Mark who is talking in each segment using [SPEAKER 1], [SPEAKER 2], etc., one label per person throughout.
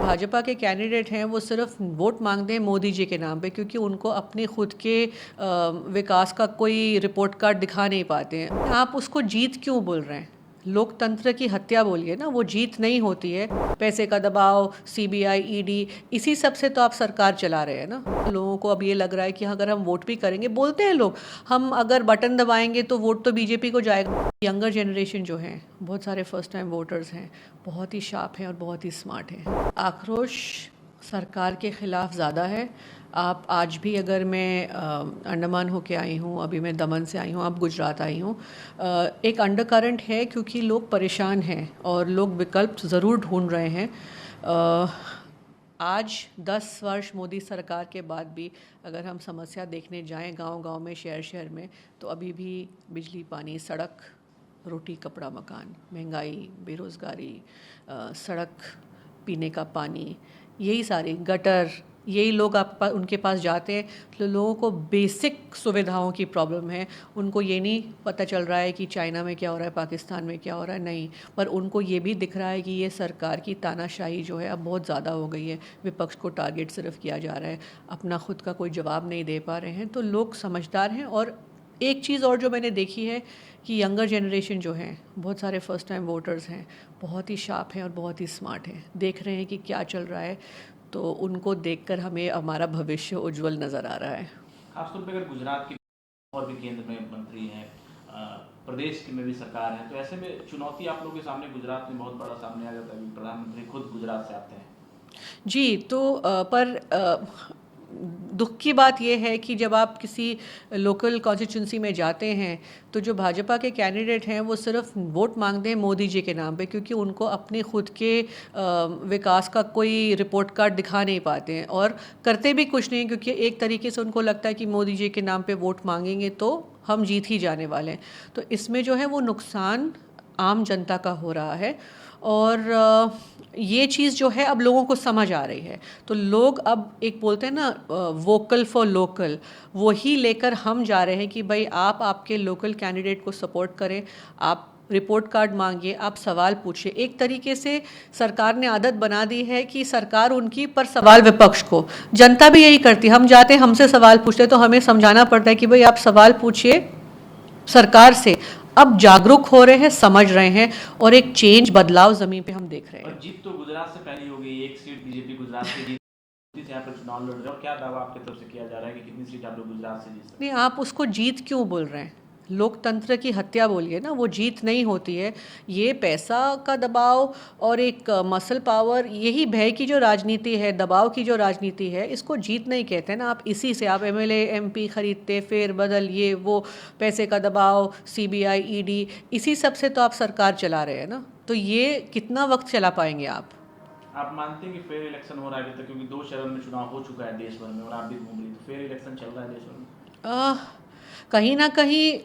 [SPEAKER 1] भाजपा के कैंडिडेट हैं वो सिर्फ वोट मांगते हैं मोदी जी के नाम पे, क्योंकि उनको अपने खुद के विकास का कोई रिपोर्ट कार्ड दिखा नहीं पाते हैं। आप उसको जीत क्यों बोल रहे हैं? लोकतंत्र की हत्या बोलिए ना, वो जीत नहीं होती है। पैसे का दबाव, सीबीआई, ईडी, इसी सब से तो आप सरकार चला रहे हैं ना। लोगों को अब ये लग रहा है कि अगर हम वोट भी करेंगे, बोलते हैं लोग, हम अगर बटन दबाएंगे तो वोट तो बीजेपी को जाएगा। यंगर जनरेशन जो है, बहुत सारे फर्स्ट टाइम वोटर्स हैं, बहुत ही शार्प हैं और बहुत ही स्मार्ट हैं। आक्रोश सरकार के ख़िलाफ़ ज़्यादा है। आप आज भी, अगर मैं अंडमान होके आई हूँ, अभी मैं दमन से आई हूँ, अब गुजरात आई हूँ, एक अंडर करंट है क्योंकि लोग परेशान हैं और लोग विकल्प ज़रूर ढूंढ रहे हैं। आज 10 वर्ष मोदी सरकार के बाद भी अगर हम समस्या देखने जाएं गांव-गांव में, शहर-शहर में, तो अभी भी बिजली, पानी, सड़क, रोटी, कपड़ा, मकान, महंगाई, बेरोज़गारी, सड़क, पीने का पानी, यही सारी गटर, यही लोग उनके पास जाते हैं तो लोगों को बेसिक सुविधाओं की प्रॉब्लम है। उनको ये नहीं पता चल रहा है कि चाइना में क्या हो रहा है, पाकिस्तान में क्या हो रहा है, नहीं, पर उनको ये भी दिख रहा है कि ये सरकार की तानाशाही जो है अब बहुत ज़्यादा हो गई है। विपक्ष को टारगेट सिर्फ किया जा रहा है, अपना खुद का कोई जवाब नहीं दे पा रहे हैं। तो लोग समझदार हैं। और एक चीज़ और जो मैंने देखी है कि यंगर जनरेशन जो है, बहुत सारे फर्स्ट टाइम वोटर्स हैं, बहुत ही शार्प हैं और बहुत ही स्मार्ट हैं, देख रहे हैं कि क्या चल रहा है। तो उनको देखकर हमें हमारा भविष्य उज्जवल नज़र आ रहा है।
[SPEAKER 2] खासतौर पर अगर गुजरात की और भी केंद्र में मंत्री हैं, प्रदेश की में भी सरकार है, तो ऐसे में चुनौती आप लोगों के सामने गुजरात में बहुत बड़ा सामने आ जाता है। प्रधानमंत्री खुद गुजरात से आते हैं।
[SPEAKER 1] जी, तो दुख की बात यह है कि जब आप किसी लोकल कॉन्स्टिट्यूंसी में जाते हैं तो जो भाजपा के कैंडिडेट हैं वो सिर्फ वोट मांगते हैं मोदी जी के नाम पे, क्योंकि उनको अपने खुद के विकास का कोई रिपोर्ट कार्ड दिखा नहीं पाते हैं और करते भी कुछ नहीं, क्योंकि एक तरीके से उनको लगता है कि मोदी जी के नाम पे वोट मांगेंगे तो हम जीत ही जाने वाले हैं। तो इसमें जो है वो नुकसान आम जनता का हो रहा है और ये चीज़ जो है अब लोगों को समझ आ रही है। तो लोग अब एक बोलते हैं ना, वोकल फॉर लोकल, वही लेकर हम जा रहे हैं कि भाई आप आपके लोकल कैंडिडेट को सपोर्ट करें, आप रिपोर्ट कार्ड मांगिए, आप सवाल पूछिए। एक तरीके से सरकार ने आदत बना दी है कि सरकार उनकी पर सवाल विपक्ष को। जनता भी यही करती है, हम जाते हैं, हमसे सवाल पूछते हैं तो हमें समझाना पड़ता है कि भाई आप सवाल पूछिए सरकार से। अब जागरूक हो रहे हैं, समझ रहे हैं और एक चेंज, बदलाव जमीन पे हम देख रहे हैं।
[SPEAKER 2] और जीत तो गुजरात से पहले हो गई, एक सीट बीजेपी गुजरात से जीत, यहाँ पर चुनाव लड़ रहे हो, क्या दावा आपकी तरफ से किया जा रहा है कि कितनी सीट आप लोग गुजरात से जीत सकते हैं?
[SPEAKER 1] नहीं, आप उसको जीत क्यों बोल रहे हैं? लोकतंत्र की हत्या बोलिए ना, वो जीत नहीं होती है। ये पैसा का दबाव और एक मसल पावर, यही भय की जो राजनीति है, दबाव की जो राजनीति है, इसको जीत नहीं कहते ना। आप इसी से आप एमएलए एमपी खरीदते, फेर बदल, ये वो, पैसे का दबाव, सीबीआई, ईडी, इसी सब से तो आप सरकार चला रहे हैं ना। तो ये कितना वक्त चला पाएंगे आप?
[SPEAKER 2] आप मानते हैं कि फेयर इलेक्शन हो रहा है अभी तक, क्योंकि 2 चरण में चुनाव हो चुका है देश भर में और आप भी घूम रही, तो फेयर इलेक्शन चल रहा है देश भर में?
[SPEAKER 1] कहीं ना कहीं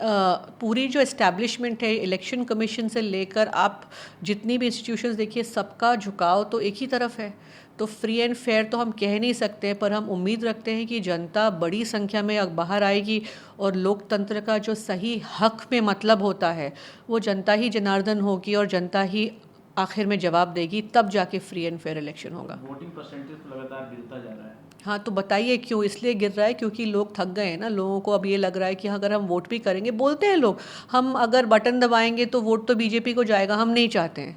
[SPEAKER 1] पूरी जो इस्टेब्लिशमेंट है, इलेक्शन कमीशन से लेकर आप जितनी भी इंस्टीट्यूशंस देखिए, सबका झुकाव तो एक ही तरफ है। तो फ्री एंड फेयर तो हम कह नहीं सकते, पर हम उम्मीद रखते हैं कि जनता बड़ी संख्या में अब बाहर आएगी और लोकतंत्र का जो सही हक में मतलब होता है वो जनता ही जनार्दन होगी और जनता ही आखिर में जवाब देगी, तब जाके फ्री एंड फेयर इलेक्शन होगा।
[SPEAKER 2] वोटिंग परसेंटेज तो लगातार गिरता जा रहा है।
[SPEAKER 1] हाँ, तो बताइए क्यों? इसलिए गिर रहा है क्योंकि लोग थक गए हैं ना। लोगों को अब ये लग रहा है कि अगर हम वोट भी करेंगे, बोलते हैं लोग, हम अगर बटन दबाएंगे तो वोट तो बीजेपी को जाएगा, हम नहीं चाहते हैं।